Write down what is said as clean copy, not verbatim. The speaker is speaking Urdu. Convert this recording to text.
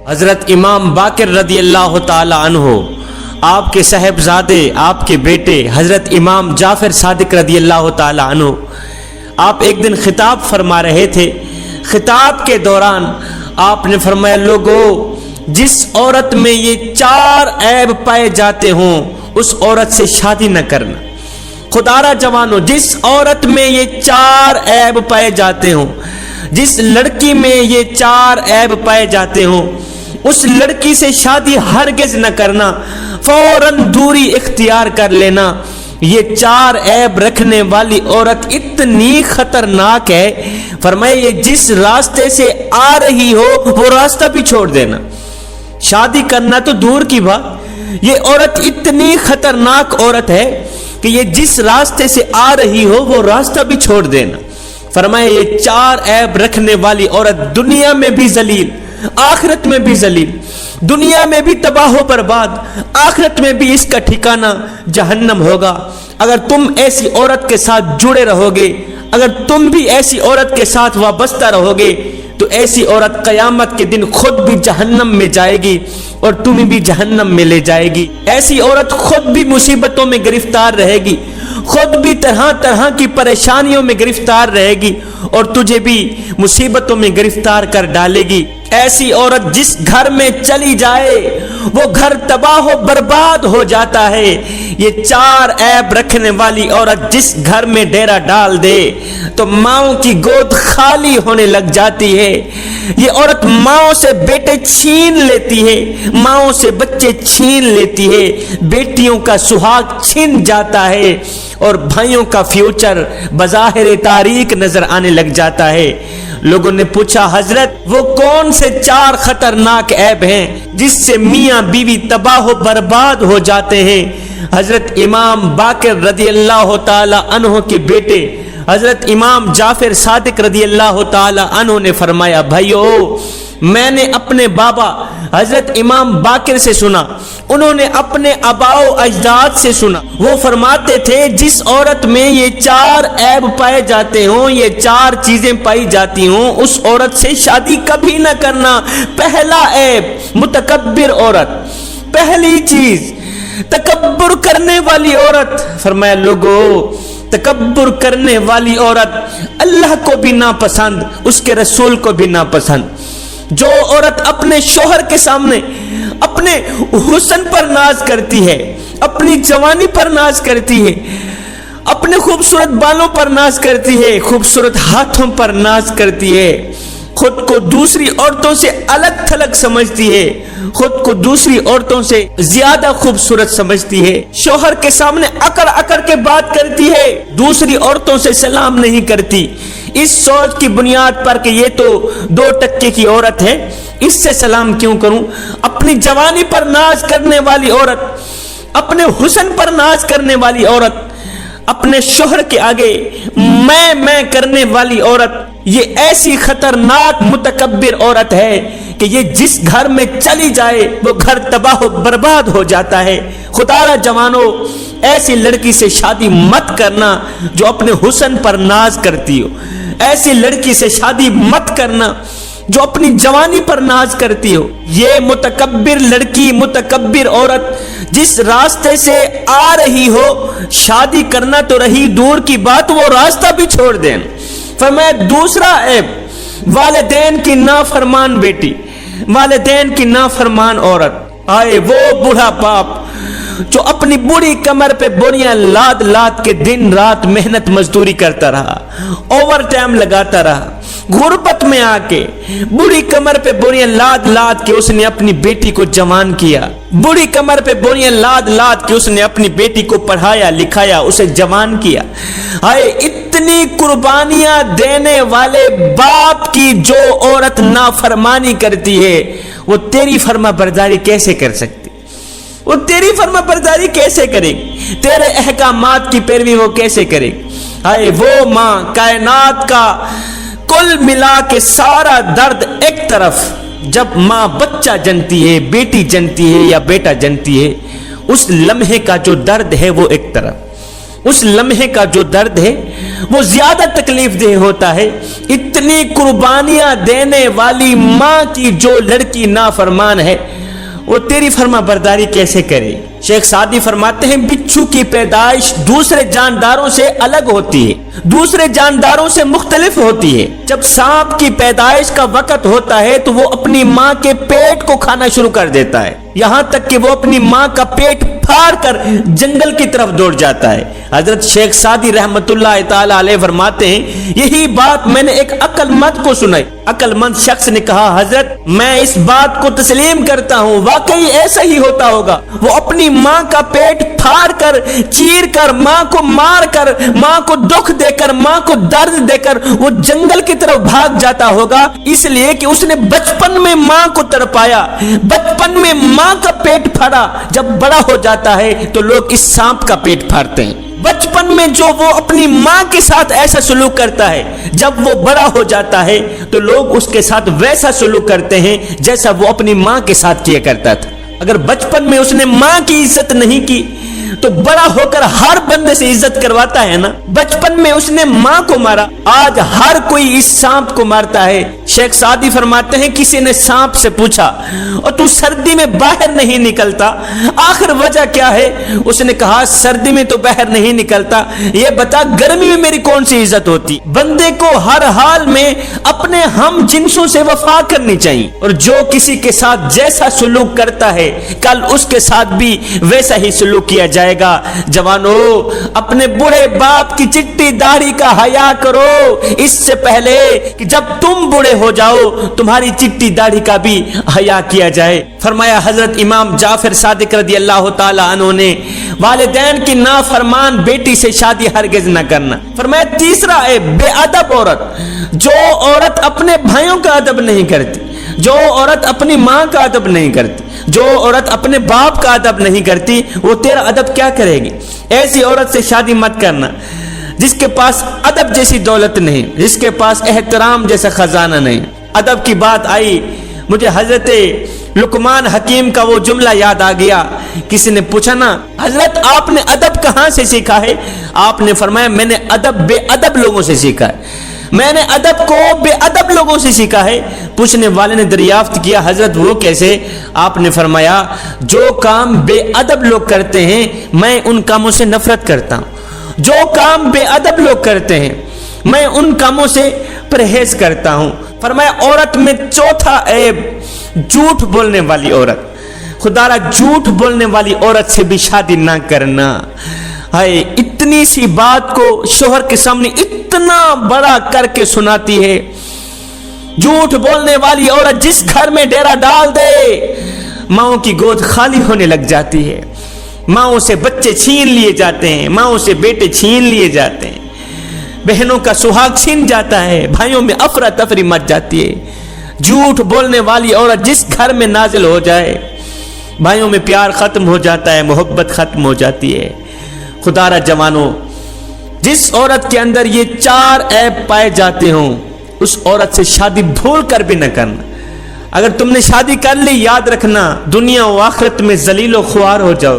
حضرت امام باقر رضی اللہ تعالی عنہ، آپ کے صاحبزادے، آپ کے بیٹے حضرت امام جعفر صادق رضی اللہ تعالی عنہ، آپ ایک دن خطاب فرما رہے تھے۔ خطاب کے دوران آپ نے فرمایا، لوگو جس عورت میں یہ 4 عیب پائے جاتے ہوں اس عورت سے شادی نہ کرنا۔ خدارہ جوانو، جس عورت میں یہ 4 عیب پائے جاتے ہوں، جس لڑکی میں یہ 4 عیب پائے جاتے ہوں، اس لڑکی سے شادی ہرگز نہ کرنا، فوراً دوری اختیار کر لینا۔ یہ 4 عیب رکھنے والی عورت اتنی خطرناک ہے، فرمایا یہ جس راستے سے آ رہی ہو وہ راستہ بھی چھوڑ دینا۔ شادی کرنا تو دور کی بات، یہ عورت اتنی خطرناک عورت ہے کہ یہ جس راستے سے آ رہی ہو وہ راستہ بھی چھوڑ دینا۔ فرمایا یہ 4 عیب رکھنے والی عورت دنیا میں بھی ذلیل، آخرت میں بھی ذلیل، دنیا میں بھی تباہ و برباد، آخرت میں بھی اس کا ٹھکانہ جہنم ہوگا۔ اگر تم ایسی عورت کے ساتھ جڑے رہو گے، اگر تم بھی ایسی عورت کے ساتھ وابستہ رہو گے تو ایسی عورت قیامت کے دن خود بھی جہنم میں جائے گی اور تمہیں بھی جہنم میں لے جائے گی۔ ایسی عورت خود بھی مصیبتوں میں گرفتار رہے گی، خود بھی طرح طرح کی پریشانیوں میں گرفتار رہے گی اور تجھے بھی مصیبتوں میں گرفتار کر ڈالے گی۔ ایسی عورت جس گھر میں چلی جائے وہ گھر تباہ و برباد ہو جاتا ہے۔ یہ 4 عیب رکھنے والی عورت جس گھر میں ڈیرا ڈال دے تو ماؤں کی گود خالی ہونے لگ جاتی ہے۔ یہ عورت ماؤں سے بیٹے چھین لیتی ہے، ماؤں سے بچے چھین لیتی ہے، بیٹیوں کا سہاگ چھن جاتا ہے اور بھائیوں کا فیوچر بظاہر تاریک نظر آنے لگ جاتا ہے۔ لوگوں نے پوچھا، حضرت وہ کون سے 4 خطرناک عیب ہیں جس سے میاں بیوی تباہ و برباد ہو جاتے ہیں؟ حضرت امام باقر رضی اللہ تعالی عنہ کے بیٹے حضرت امام جعفر صادق رضی اللہ تعالی عنہ نے فرمایا، بھائیو میں نے اپنے بابا حضرت امام باقر سے سنا، انہوں نے اپنے آباء و اجداد سے سنا، وہ فرماتے تھے جس عورت میں یہ 4 عیب پائے جاتے ہوں، یہ 4 چیزیں پائی جاتی ہوں، اس عورت سے شادی کبھی نہ کرنا۔ پہلا عیب متکبر عورت، پہلی چیز تکبر کرنے والی عورت۔ فرمایا لوگو تکبر کرنے والی عورت اللہ کو بھی ناپسند، اس کے رسول کو بھی ناپسند۔ جو عورت اپنے شوہر کے سامنے اپنے حسن پر ناز کرتی ہے، اپنی جوانی پر ناز کرتی ہے، اپنے خوبصورت بالوں پر ناز کرتی ہے، خوبصورت ہاتھوں پر ناز کرتی ہے، خود کو دوسری عورتوں سے الگ تھلگ سمجھتی ہے، خود کو دوسری عورتوں سے زیادہ خوبصورت سمجھتی ہے، شوہر کے سامنے اکڑ اکڑ کے بات کرتی ہے، دوسری عورتوں سے سلام نہیں کرتی، اس سوچ کی بنیاد پر کہ یہ تو 2 ٹکے کی عورت ہے، اس سے سلام کیوں کروں۔ اپنی جوانی پر ناز کرنے والی عورت، اپنے حسن پر ناز کرنے والی عورت، اپنے شوہر کے آگے میں کرنے والی عورت، یہ ایسی خطرناک متکبر عورت ہے کہ یہ جس گھر میں چلی جائے وہ گھر تباہ و برباد ہو جاتا ہے۔ خدارہ جوانو، ایسی لڑکی سے شادی مت کرنا جو اپنے حسن پر ناز کرتی ہو، ایسی لڑکی سے شادی مت کرنا جو اپنی جوانی پر ناز کرتی ہو۔ یہ متکبر لڑکی، متکبر عورت جس راستے سے آ رہی ہو، شادی کرنا تو رہی دور کی بات، وہ راستہ بھی چھوڑ دیں۔ فرمایا دوسرا عیب والدین کی نافرمان بیٹی، والدین کی نافرمان عورت۔ آئے وہ بوڑھا باپ جو اپنی بوڑھی کمر پہ بوریاں لاد لاد کے دن رات محنت مزدوری کرتا رہا، اوور ٹائم لگاتا رہا، غربت میں آ کے بوڑھی کمر پہ بوریاں لاد لاد کے اس نے اپنی بیٹی کو جوان کیا، بوڑھی کمر پہ بوریاں لاد لاد کے اس نے اپنی بیٹی کو پڑھایا لکھایا، اسے جوان کیا۔ آئے اتنی قربانیاں دینے والے باپ کی جو عورت نافرمانی کرتی ہے وہ تیری فرما برداری کیسے کر سکتی؟ وہ تیری فرما برداری کیسے کرے گی؟ تیرے احکامات کی پیروی وہ کیسے کرے گی؟ آئے وہ ماں کائنات کا کل ملا کے سارا درد ایک طرف، جب ماں بچہ جنتی ہے، بیٹی جنتی ہے یا بیٹا جنتی ہے، اس لمحے کا جو درد ہے وہ ایک طرف، اس لمحے کا جو درد ہے وہ زیادہ تکلیف دہ ہوتا ہے اتنی قربانیاں دینے والی ماں کی جو لڑکی نافرمان ہے وہ تیری فرما برداری کیسے کرے؟ شیخ سعدی فرماتے ہیں بچھو کی پیدائش دوسرے جانداروں سے الگ ہوتی ہے، دوسرے جانداروں سے مختلف ہوتی ہے۔ جب سانپ کی پیدائش کا وقت ہوتا ہے تو وہ اپنی ماں کے پیٹ کو کھانا شروع کر دیتا ہے، یہاں تک کہ وہ اپنی ماں کا پیٹ پھاڑ کر جنگل کی طرف دوڑ جاتا ہے۔ حضرت شیخ سعدی رحمت اللہ تعالی علیہ فرماتے ہیں یہی بات میں نے ایک عقل مند کو سنائی۔ عقل مند شخص نے کہا حضرت میں اس بات کو تسلیم کرتا ہوں، واقعی ایسا ہی ہوتا ہوگا۔ وہ اپنی ماں کا پیٹ پھاڑ کر، چیر کر، ماں کو مار کر، ماں کو دکھ دے کر، ماں کو درد دے کر وہ جنگل کی طرف بھاگ جاتا ہوگا، اس لیے کہ اس نے بچپن میں ماں کو تڑپایا، بچپن میں ماں کا پیٹ پھاڑا۔ جب بڑا ہو جاتا ہے تو لوگ اس سانپ کا پیٹ پھاڑتے ہیں۔ بچپن میں جو وہ اپنی ماں کے ساتھ ایسا سلوک کرتا ہے، جب وہ بڑا ہو جاتا ہے تو لوگ اس کے ساتھ ویسا سلوک کرتے ہیں جیسا وہ اپنی ماں کے ساتھ کیا کرتا تھا۔ اگر بچپن میں اس نے ماں کی عزت نہیں کی تو بڑا ہو کر ہر بندے سے عزت کرواتا ہے نا۔ بچپن میں اس نے ماں کو مارا، آج ہر کوئی اس سانپ کو مارتا ہے۔ شیخ سعدی فرماتے ہیں کسی نے سانپ سے پوچھا اور تو سردی میں باہر نہیں نکلتا، آخر وجہ کیا ہے؟ اس نے کہا سردی میں تو باہر نہیں نکلتا، یہ بتا گرمی میں میری کون سی عزت ہوتی؟ بندے کو ہر حال میں اپنے ہم جنسوں سے وفا کرنی چاہیے، اور جو کسی کے ساتھ جیسا سلوک کرتا ہے کل اس کے ساتھ بھی ویسا ہی سلوک کیا جائے گا۔ جوانو اپنے بوڑھے باپ کی چٹی داڑھی کا حیا کرو اس سے پہلے کہ جب تم بوڑھے ہو جاؤ تمہاری چٹی داڑھی کا بھی حیا کیا جائے۔ فرمایا حضرت امام جعفر صادق رضی اللہ تعالی عنہ نے والدین کی نافرمان بیٹی سے شادی ہرگز نہ کرنا۔ فرمایا تیسرا ہے بے ادب عورت، جو عورت اپنے بھائیوں کا ادب نہیں کرتی، جو عورت اپنی ماں کا ادب نہیں کرتی، جو عورت اپنے باپ کا ادب نہیں کرتی وہ تیرا ادب کیا کرے گی؟ ایسی عورت سے شادی مت کرنا جس کے پاس ادب جیسی دولت نہیں، جس کے پاس احترام جیسا خزانہ نہیں۔ ادب کی بات آئی مجھے حضرت لقمان حکیم کا وہ جملہ یاد آ گیا۔ کسی نے پوچھا نا حضرت آپ نے ادب کہاں سے سیکھا ہے؟ آپ نے فرمایا میں نے ادب بے ادب لوگوں سے سیکھا ہے، میں نے ادب کو بے ادب لوگوں سے سیکھا ہے۔ پوچھنے والے نے دریافت کیا حضرت وہ کیسے؟ آپ نے فرمایا جو کام بے ادب لوگ کرتے ہیں میں ان کاموں سے نفرت کرتا ہوں، جو کام بے ادب لوگ کرتے ہیں میں ان کاموں سے پرہیز کرتا ہوں۔ فرمایا عورت میں چوتھا عیب جھوٹ بولنے والی عورت۔ خدا را جھوٹ بولنے والی عورت سے بھی شادی نہ کرنا۔ ہائے اتنی سی بات کو شوہر کے سامنے اتنا بڑا کر کے سناتی ہے۔ جھوٹ بولنے والی عورت جس گھر میں ڈیرا ڈال دے ماؤں کی گود خالی ہونے لگ جاتی ہے، ماؤں سے بچے چھین لیے جاتے ہیں، ماؤں سے بیٹے چھین لیے جاتے ہیں، بہنوں کا سہاگ چھین جاتا ہے، بھائیوں میں افراتفری مچ جاتی ہے۔ جھوٹ بولنے والی عورت جس گھر میں نازل ہو جائے بھائیوں میں پیار ختم ہو جاتا ہے، محبت ختم ہو جاتی ہے۔ خدا را جوانوں جس عورت کے اندر یہ چار عیب پائے جاتے ہوں اس عورت سے شادی بھول کر بھی نہ کرنا۔ اگر تم نے شادی کر لی یاد رکھنا دنیا و آخرت میں ذلیل و خوار ہو جاؤ۔